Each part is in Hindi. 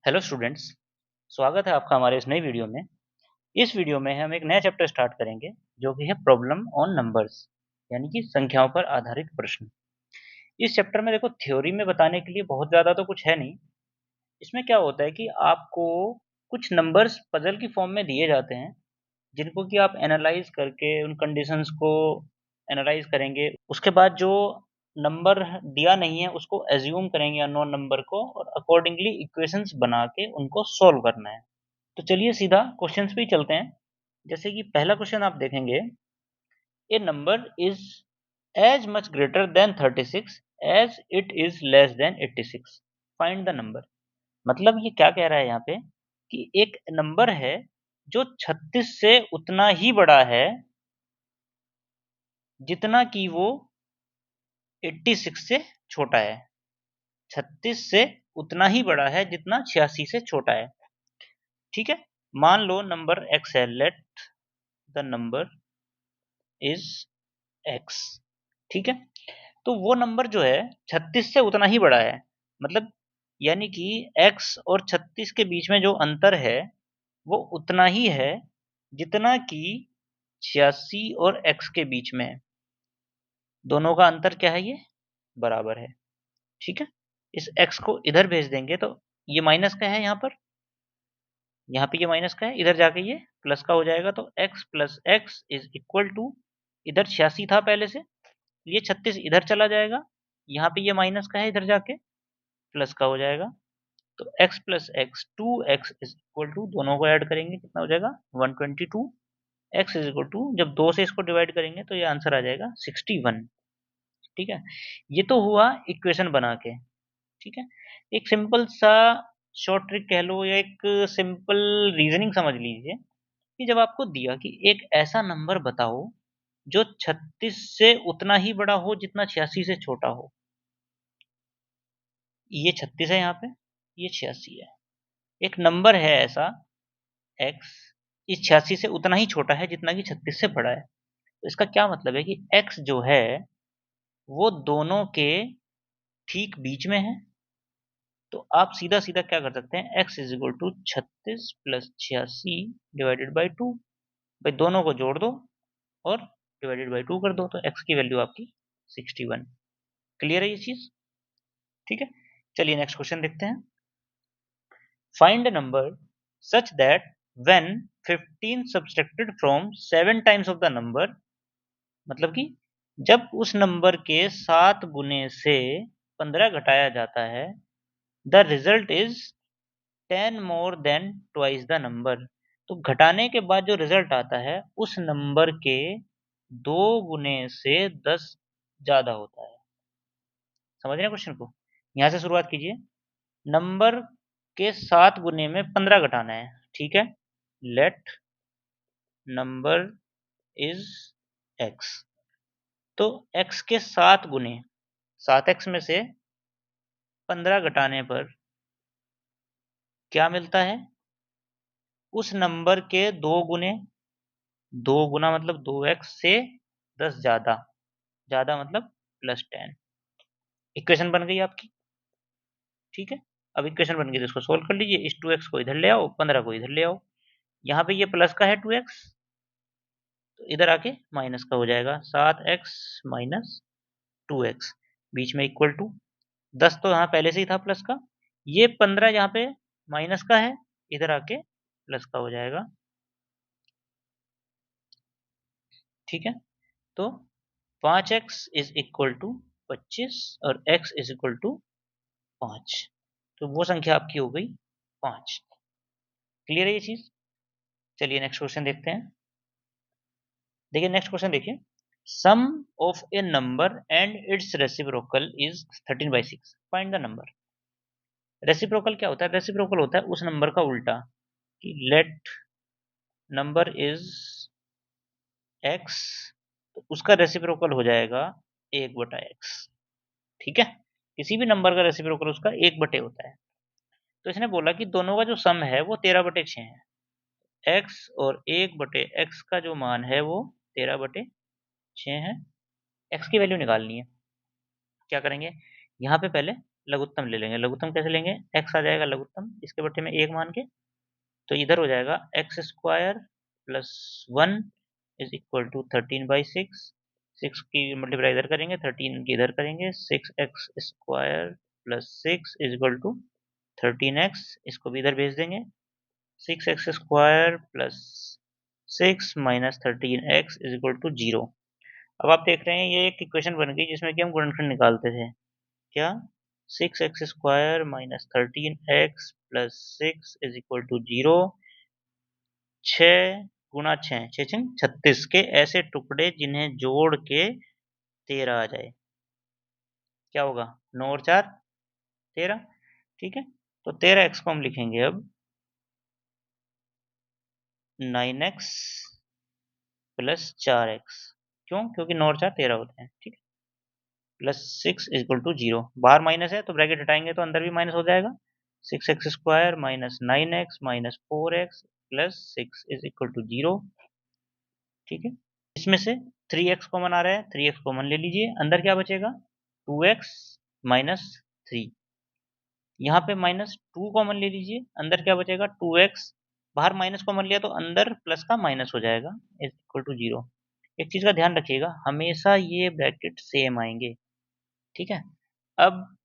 हेलो स्टूडेंट्स, स्वागत है आपका हमारे इस नई वीडियो में। इस वीडियो में हम एक नया चैप्टर स्टार्ट करेंगे जो कि है प्रॉब्लम ऑन नंबर्स, यानी कि संख्याओं पर आधारित प्रश्न। इस चैप्टर में देखो थ्योरी में बताने के लिए बहुत ज़्यादा तो कुछ है नहीं। इसमें क्या होता है कि आपको कुछ नंबर्स पजल की फॉर्म में दिए जाते हैं, जिनको कि आप एनालाइज करके उन कंडीशंस को एनालाइज करेंगे। उसके बाद जो नंबर दिया नहीं है उसको एज्यूम करेंगे अननोन नंबर को, और अकॉर्डिंगली इक्वेशंस बना के उनको सॉल्व करना है। तो चलिए सीधा क्वेश्चंस पे ही चलते हैं। जैसे कि पहला क्वेश्चन आप देखेंगे, a number is as much greater than 36 as it is less than 86, find the number. मतलब ये क्या कह रहा है यहाँ पे कि एक नंबर है जो 36 से उतना ही बड़ा है जितना कि वो 86 से छोटा है। 36 से उतना ही बड़ा है जितना 86 से छोटा है। ठीक है, मान लो नंबर x है, let the number is x। ठीक है, तो वो नंबर जो है 36 से उतना ही बड़ा है। मतलब यानी कि x और 36 के बीच में जो अंतर है वो उतना ही है जितना कि 86 और x के बीच में है। दोनों का अंतर क्या है, ये बराबर है। ठीक है, इस x को इधर भेज देंगे तो ये माइनस का है, यहाँ पे ये माइनस का है, इधर जाके ये प्लस का हो जाएगा। तो x plus x is equal to, इधर 86 था पहले से, ये 36 इधर चला जाएगा, यहाँ पे ये माइनस का है, इधर जाके प्लस का हो जाएगा। तो x plus x 2x is equal to, दोनों को ऐड करेंगे कितना हो जाएगा 122। x इज इक्वल टू, जब 2 से इसको डिवाइड करेंगे तो ये आंसर आ जाएगा 61। ठीक है, ये तो हुआ इक्वेशन बना के। ठीक है, एक सिंपल सा शॉर्ट ट्रिक कह लो या एक सिंपल रीजनिंग समझ लीजिए कि जब आपको दिया कि एक ऐसा नंबर बताओ जो 36 से उतना ही बड़ा हो जितना 86 से छोटा हो। ये 36 है, यहाँ पे ये 86 है। एक नंबर है ऐसा x, इस 86 से उतना ही छोटा है जितना कि 36 से बड़ा है। तो इसका क्या मतलब है कि x जो है वो दोनों के ठीक बीच में है। तो आप सीधा सीधा क्या कर सकते हैं, x is equal to 36 plus 86 divided by 2। भाई दोनों को जोड़ दो और डिवाइडेड बाई 2 कर दो, तो x की वैल्यू आपकी 61। क्लियर है ये चीज? ठीक है, चलिए नेक्स्ट क्वेश्चन देखते हैं। Find a number such that when 15 subtracted from 7 times of the number, मतलब कि जब उस नंबर के 7 गुने से 15 घटाया जाता है, the result is 10 more than twice the number. तो घटाने के बाद जो रिजल्ट आता है उस नंबर के 2 गुने से 10 ज्यादा होता है। समझ रहे हैं क्वेश्चन को? यहाँ से शुरुआत कीजिए। नंबर के 7 गुने में 15 घटाना है। ठीक है, लेट नंबर इज x। तो x के 7 गुने, 7x में से 15 घटाने पर क्या मिलता है, उस नंबर के 2 गुने, 2 गुना मतलब 2x से 10 ज्यादा, ज्यादा मतलब +10। इक्वेशन बन गई आपकी। ठीक है, अब इक्वेशन बन गई तो इसको सोल्व कर लीजिए। इस 2x को इधर ले आओ, 15 को इधर ले आओ। यहाँ पे ये प्लस का है 2x, तो इधर आके माइनस का हो जाएगा 7x माइनस 2x, बीच में इक्वल टू 10 तो यहाँ पहले से ही था प्लस का, ये 15 यहाँ पे माइनस का है, इधर आके प्लस का हो जाएगा। ठीक है, तो 5x इज इक्वल टू 25 और x इज इक्वल टू 5। तो वो संख्या आपकी हो गई 5। क्लियर है ये चीज? चलिए नेक्स्ट क्वेश्चन देखते हैं। देखिए नेक्स्ट क्वेश्चन देखिए, sum of a number and its reciprocal is 13/6, find the number. Reciprocal क्या होता है? रेसिप्रोकल होता है उस नंबर का उल्टा, कि लेट नंबर इज x, तो उसका रेसिप्रोकल हो जाएगा 1/x। ठीक है, किसी भी नंबर का रेसिप्रोकल उसका 1/, होता है। तो इसने बोला कि दोनों का जो सम है वो 13/6 है। x और 1/x का जो मान है वो 13/6 है। x की वैल्यू निकालनी है। क्या करेंगे, यहाँ पे पहले लघुत्तम ले लेंगे। लघुत्तम कैसे लेंगे? x आ जाएगा लघुत्तम, इसके बट्टे में 1 मान के, तो इधर हो जाएगा x square plus 1 is equal to 13/6। 6 की मल्टीप्लाई इधर करेंगे, 13 की इधर करेंगे, 6x square plus 6 is equal to 13x, इसको भी इधर भेज देंगे। 6x square plus 6 minus 13x is equal to 0। अब आप देख रहे हैं ये एक इक्वेशन बन गई जिसमें कि हम गुणनखंड निकालते थे। क्या? 6x square minus 13x plus 6 is equal to 0। 6 गुणा 6, 6 6 36 के ऐसे टुकड़े जिन्हें जोड़ के 13 आ जाए। क्या होगा? 9 और 4 13। ठीक है, तो 13x को हम लिखेंगे अब 9x प्लस 4x। क्यों? क्योंकि 9 और 4 13 होते हैं। ठीक है, प्लस 6 इज इक्वल टू 0। बाहर माइनस है तो ब्रैकेट हटाएंगे तो अंदर भी माइनस हो जाएगा। 6x square minus 9x minus 4x plus 6 is equal to 0। ठीक है, इसमें से 3x कॉमन आ रहा है, 3x कॉमन ले लीजिए, अंदर क्या बचेगा? 2x minus 3। यहाँ पे माइनस 2 कॉमन ले लीजिए, अंदर क्या बचेगा? 2x। बाहर माइनस कॉमन लिया तो अंदर प्लस का माइनस हो जाएगा, इज इक्वल टू 0। एक चीज का ध्यान रखिएगा, हमेशा ये ब्रैकेट सेम आएंगे। ठीक है, अब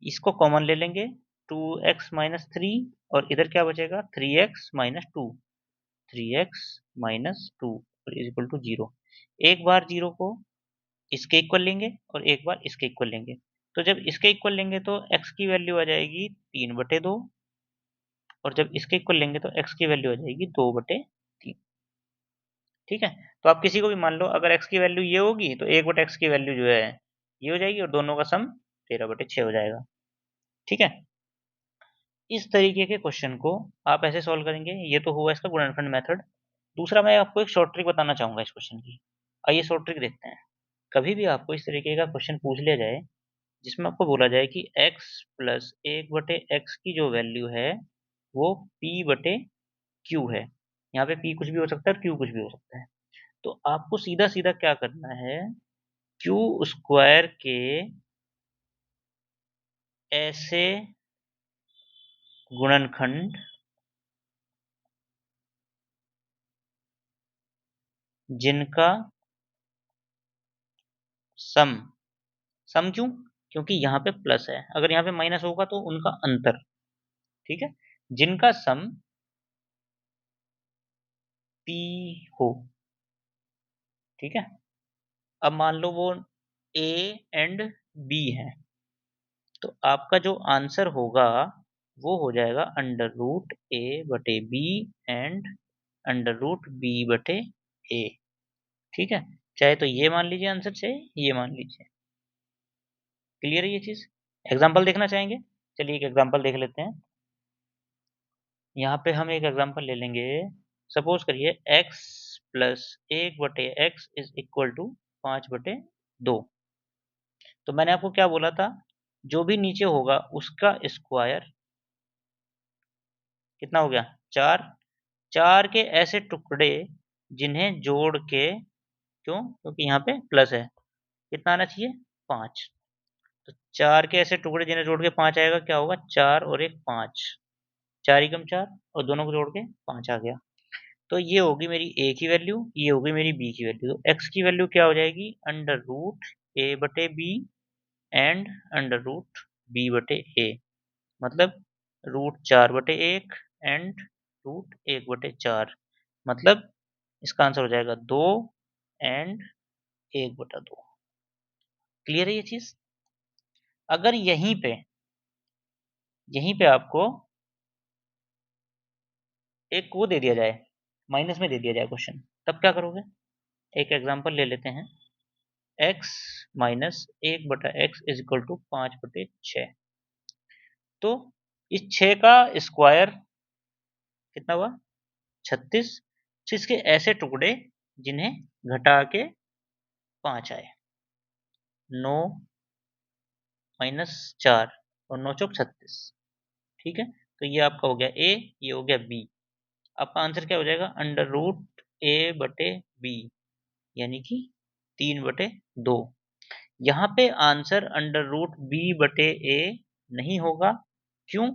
इसको कॉमन ले लेंगे, 2x माइनस 3, और इधर क्या बचेगा? 3x minus 2, 3x minus 2 is equal to 0। एक बार 0 को इसके इक्वल लेंगे और एक बार इसके इक्वल लेंगे, तो जब इसके इक्वल लेंगे तो x की वैल्यू आ जाएगी 3/2, और जब इसके इक्वल लेंगे तो x की वैल्यू आ जाएगी 2/3। ठीक है, तो आप किसी को भी मान लो, अगर x की वैल्यू ये होगी तो 1/x की वैल्यू जो है ये हो जाएगी, और दोनों का सम 13/6 हो जाएगा। ठीक है, इस तरीके के क्वेश्चन को आप ऐसे सॉल्व करेंगे। ये तो हुआ इसका गुणनखंड मेथड। दूसरा मैं आपको एक शॉर्ट ट्रिक बताना चाहूंगा इस क्वेश्चन की। आइए शॉर्ट ट्रिक देखते हैं। कभी भी आपको इस तरीके का क्वेश्चन पूछ लिया जाए जिसमें आपको बोला जाए कि x प्लस 1/x की जो वैल्यू है वो p/q है। यहाँ पे p कुछ भी हो सकता है और q कुछ भी हो सकता है। तो आपको सीधा सीधा क्या करना है, q स्क्वायर के ऐसे गुणनखंड जिनका सम, सम क्यों? क्योंकि यहाँ पे प्लस है, अगर यहाँ पे माइनस होगा तो उनका अंतर। ठीक है, जिनका सम p हो। ठीक है, अब मान लो वो a एंड b है, तो आपका जो आंसर होगा वो हो जाएगा √a/b एंड √b/a। ठीक है, चाहे तो ये मान लीजिए आंसर, चाहे ये मान लीजिए। क्लियर है ये चीज? एग्जाम्पल देखना चाहेंगे? चलिए एक एग्जाम्पल देख लेते हैं। यहाँ पे हम एक एग्जाम्पल ले लेंगे। सपोज करिए x plus 1/x is equal to 5/2। तो मैंने आपको क्या बोला था, जो भी नीचे होगा उसका स्क्वायर कितना हो गया? 4। 4 के ऐसे टुकड़े जिन्हें जोड़ के, क्यों? क्योंकि यहाँ पे प्लस है, कितना आना चाहिए? 5। तो 4 के ऐसे टुकड़े जिन्हें जोड़ के 5 आएगा, क्या होगा? 4 और 1 5, 4 एकम 4, और दोनों को जोड़ के 5 आ गया। तो ये होगी मेरी a की वैल्यू, ये होगी मेरी b की वैल्यू। तो x की वैल्यू क्या हो जाएगी? √a/b एंड √b/a, मतलब √4/1 एंड √1/4, मतलब इसका आंसर हो जाएगा 2 एंड 1/2। क्लियर है ये चीज? अगर यहीं पे आपको एक वो दे दिया जाए, माइनस में दे दिया जाए क्वेश्चन, तब क्या करोगे? एक एग्जांपल ले लेते हैं, x minus 1/x is equal to 5/6। तो इस 6 का स्क्वायर कितना हुआ? 36। इसके ऐसे टुकड़े जिन्हें घटा के 5 आए, 9 माइनस 4 और 9 चौक 36। ठीक है, तो ये आपका हो गया a, ये हो गया b। आपका आंसर क्या हो जाएगा? √a/b, यानी कि 3/2। यहाँ पे आंसर अंडर रूट बी बटे ए नहीं होगा। क्यों?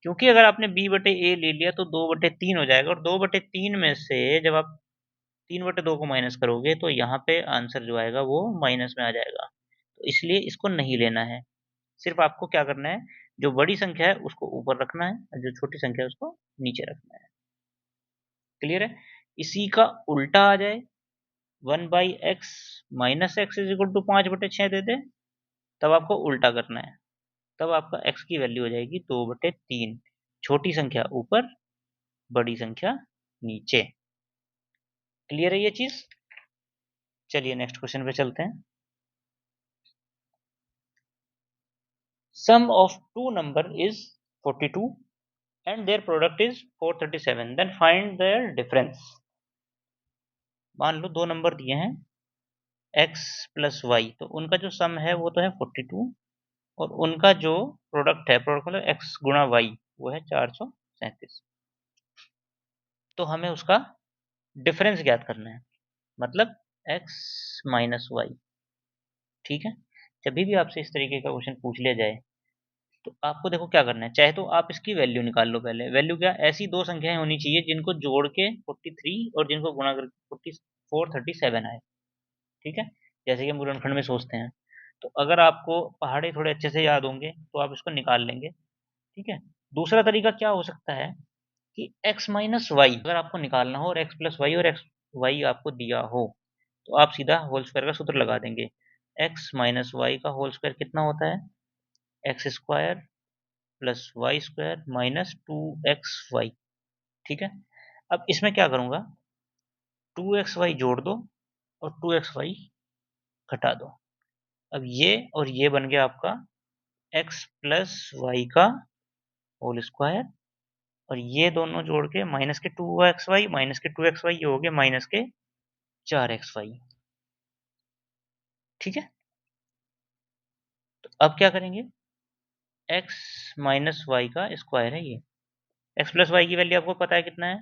क्योंकि अगर आपने बी बटे ए ले लिया तो 2/3 हो जाएगा, और 2/3 में से जब आप 3/2 को माइनस करोगे तो यहाँ पे आंसर जो आएगा वो माइनस में आ जाएगा। तो इसलिए इसको नहीं लेना है। सिर्फ आपको क्या करना है, जो बड़ी संख्या है उसको ऊपर रखना है और जो छोटी संख्या है उसको नीचे रखना है। क्लियर है? इसी का उल्टा आ जाए, 1/x minus x is equal to 5/6 दे दे, तब आपको उल्टा करना है। तब आपका x की वैल्यू हो जाएगी 2/3। छोटी संख्या ऊपर, बड़ी संख्या नीचे। क्लियर है ये चीज? चलिए नेक्स्ट क्वेश्चन पे चलते हैं। Sum of two number is 42 and their product is 437, then find their difference। मान लो दो नंबर दिए हैं x प्लस वाई, तो उनका जो सम है वो तो है 42, और उनका जो प्रोडक्ट है, प्रोडक्ट मतलब x गुणा वाई, वो है 437। तो हमें उसका डिफरेंस ज्ञात करना है, मतलब x माइनस वाई। ठीक है? जब भी आपसे इस तरीके का क्वेश्चन पूछ लिया जाए तो आपको देखो क्या करना है। चाहे तो आप इसकी वैल्यू निकाल लो पहले। वैल्यू क्या? ऐसी दो संख्याएं होनी चाहिए जिनको जोड़ के 43 और जिनको गुणा करके 437 आए। ठीक है? जैसे कि हम गुणनखंड में सोचते हैं। तो अगर आपको पहाड़े थोड़े अच्छे से याद होंगे तो आप इसको निकाल लेंगे। ठीक है? दूसरा तरीका क्या हो सकता है कि x माइनस वाई अगर आपको निकालना हो, और x प्लस वाई और x वाई आपको दिया हो, तो आप सीधा होल स्क्वायर का सूत्र लगा देंगे। x माइनस वाई का होल स्क्वायर कितना होता है? X square plus y square minus 2xy। ठीक है? अब इसमें क्या करूंगा, 2xy जोड़ दो और 2xy घटा दो। अब ये और ये बन गया आपका x प्लस वाई का होल स्क्वायर, और ये दोनों जोड़ के माइनस के 2xy माइनस के 2xy, ये हो गए माइनस के 4xy। ठीक है? तो अब क्या करेंगे, x माइनस वाई का स्क्वायर है ये, x प्लस वाई की वैल्यू आपको पता है कितना है,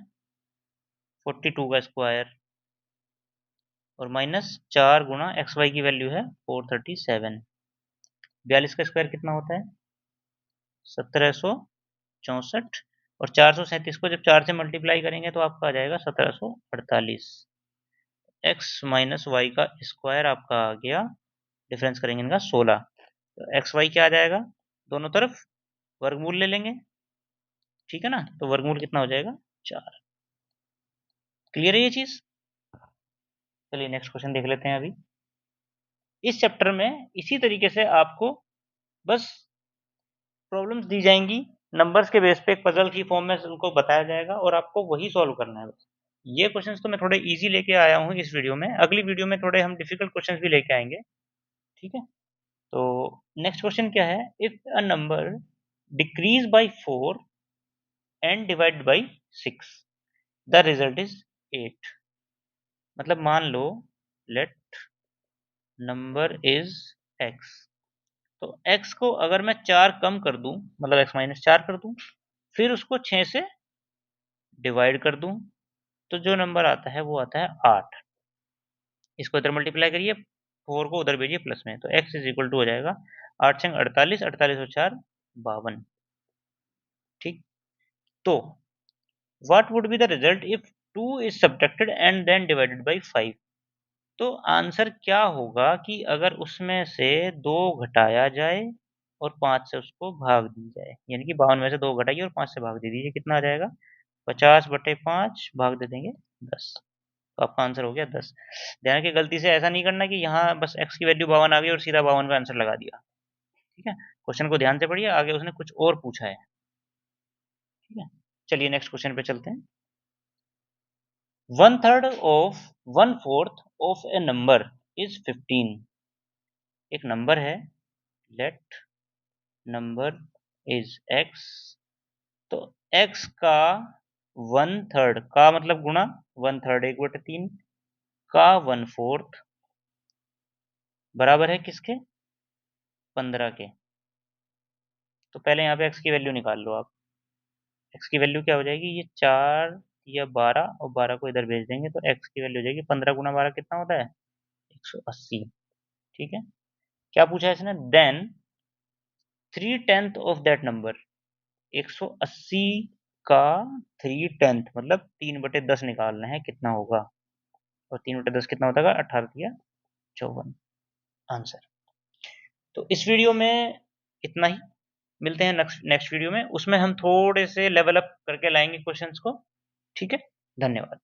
42 का स्क्वायर, और माइनस 4 गुणा एक्स वाई की वैल्यू है 437। 42 का स्क्वायर कितना होता है? 1764, और 437 को जब 4 से मल्टीप्लाई करेंगे तो आपका आ जाएगा 1748। एक्स माइनस वाई का स्क्वायर आपका आ गया, डिफरेंस करेंगे इनका 16। तो एक्स वाई क्या आ जाएगा, दोनों तरफ वर्गमूल ले लेंगे। ठीक है ना? तो वर्गमूल कितना हो जाएगा, 4। क्लियर है ये चीज? चलिए नेक्स्ट क्वेश्चन देख लेते हैं अभी। इस चैप्टर में इसी तरीके से आपको बस प्रॉब्लम्स दी जाएंगी, नंबर्स के बेस पे एक पजल की फॉर्म में उनको बताया जाएगा और आपको वही सॉल्व करना है बस। ये क्वेश्चंस तो मैं थोड़े इजी लेके आया हूँ इस वीडियो में, अगली वीडियो में थोड़े हम डिफिकल्ट क्वेश्चंस भी लेके आएंगे। ठीक है? तो नेक्स्ट क्वेश्चन क्या है, if a number decrease by 4 and divide by 6 the result is 8। मतलब मान लो लेट नंबर इज x, तो x को अगर मैं 4 कम कर दूं, मतलब x माइनस 4 कर दूं, फिर उसको 6 से डिवाइड कर दूं, तो जो नंबर आता है वो आता है 8। इसको इधर मल्टीप्लाई करिए, 4 को उधर भेजिए प्लस में, तो x इज इक्वल टू हो जाएगा 8 छंग 48, 48 और 4 52। ठीक? तो what would be the result if 2 is subtracted and then divided by 5। तो आंसर क्या होगा कि अगर उसमें से 2 घटाया जाए और 5 से उसको भाग दी जाए, यानी कि 52 में से 2 घटाइए और 5 से भाग दे दीजिए, कितना आ जाएगा, 50/5 भाग दे देंगे 10। तो आपका आंसर हो गया 10। ध्यान रखिए गलती से ऐसा नहीं करना कि यहाँ बस x की वैल्यू 52 आ गई और सीधा 52 का आंसर लगा दिया। ठीक है? क्वेश्चन को ध्यान से पढ़िए, आगे उसने कुछ और पूछा है। ठीक है? चलिए नेक्स्ट क्वेश्चन पे चलते हैं। 1/3 of 1/4 of a number is 15। एक नंबर है, लेट नंबर इज x, तो x का 1/3 का मतलब गुणा 1/3 1/3 का 1/4 बराबर है किसके, 15 के। तो पहले यहाँ पे x की वैल्यू निकाल लो आप। x की वैल्यू क्या हो जाएगी, ये 4 या 12, और 12 को इधर भेज देंगे तो x की वैल्यू हो जाएगी 15 गुना 12 कितना होता है, 180। ठीक है? क्या पूछा है इसने? देन 3/10 ऑफ दैट नंबर, 180 का 3/10 मतलब 3/10 निकालना है, कितना होगा? और 3/10 कितना होता है? 18 या 54 आंसर। तो इस वीडियो में इतना ही, मिलते हैं नेक्स्ट नेक्स्ट वीडियो में, उसमें हम थोड़े से लेवल अप करके लाएंगे क्वेश्चंस को। ठीक है, धन्यवाद।